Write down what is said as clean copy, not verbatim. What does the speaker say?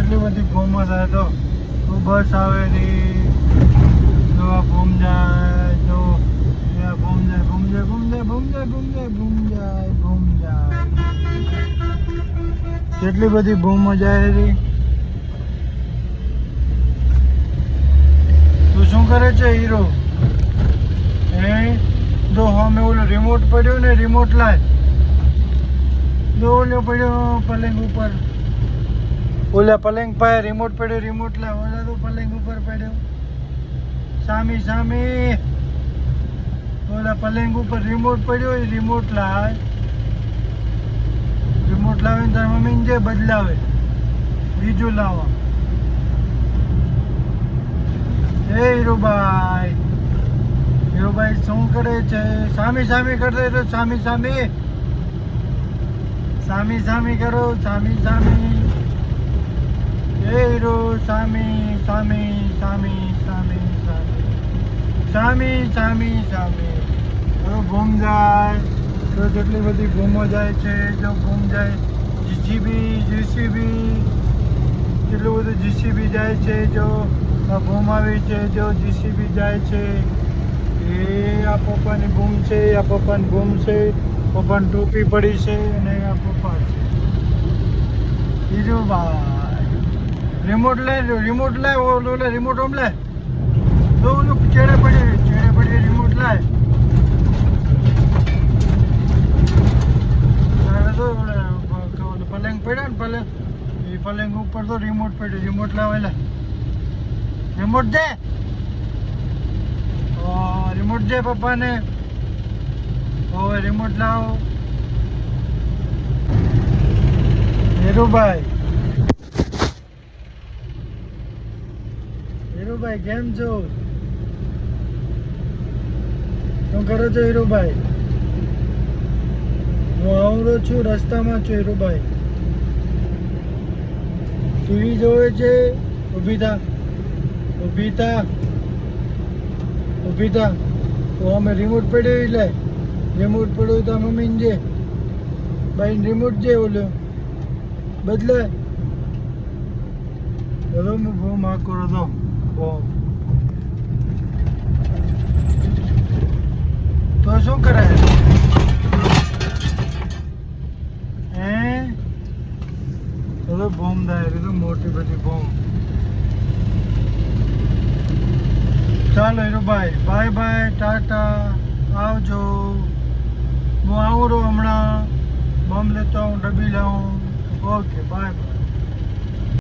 કેટલી બધી બોમ્બો થાય તો બસ આવે રી જો આ બોમ્બ જાય જો બોમ્બ જાય બોમ્બ જાય બોમ્બ જાય બોમ્બ જાય બોમ્બ જાય બોમ્બ જાય બોમ્બ જાય કેટલી બધી બોમ્બો જાય રી તું શું કરે છે હીરો હે જો હમે ઓલો રિમોટ પડ્યો ને રિમોટ લાય જો ઓલો પડ્યો પલંગ ઉપર ઓલા પલંગ પાસે રિમોટ પડ્યો રિમોટ લાય ઓલા તો પલંગ ઉપર પડ્યો સામી સામી ઓલા પલંગ ઉપર રિમોટ પડ્યો એ રિમોટ લાય રિમોટ લાવીને તારી મમ્મીને જે બદલાવે બીજું લાવવા એ હીરોભાઈ શું કરે છે સામી સામી કરતો તો સામી સામી સામી સામી કરો સામી સામી એ હીરો સામી સામી સામી સામી સામી સામી સામી હવે બોમ્બ જાય તો જેટલી બધી બોમ્બો જાય છે જો બોમ્બ જાય જીસીબી કેટલું બધું જીસીબી જાય છે જો બોમ્બ આવી છે જો જીસીબી જાય છે એ આ પપ્પાની બૂમ છે આ પપ્પાની બૂમ છે પપ્પાની ટોપી પડી છે અને આ પપ્પા છે હીરોભાઈ રિમોટ લે ઓલો રિમોટ ઓમ લે તો ઓલું ચેડે પડી રિમોટ લાય પલંગ પડ્યો ને પલંગ એ પલંગ ઉપર તો રિમોટ પડ્યો રિમોટ લાવેલા રિમોટ દે રિમોટ દે પપ્પાને હવે રિમોટ લાવો હીરોભાઈ કેમ છો શું કરો છો હીરોભાઈ હું આવડો છું રસ્તામાં છું હીરોભાઈ ટીવી જોવે છે ઊભી થા તો અમે રિમોટ પડ્યો એટલે રિમોટ પડ્યો તો મમ્મીને જે ભાઈ રિમોટ જે ઓલો બદલે હવે હું બહુ માગ કરો તો તો શું કરે હે તો બોમ્બ થાય તો મોટી બધી બોમ્બ ચાલો હીરોભાઈ બાય બાય ટાટા આવજો હું આવું હમણાં બોમ્બ લેતો આવું ડબ્બી લાવું ઓકે બાય બાય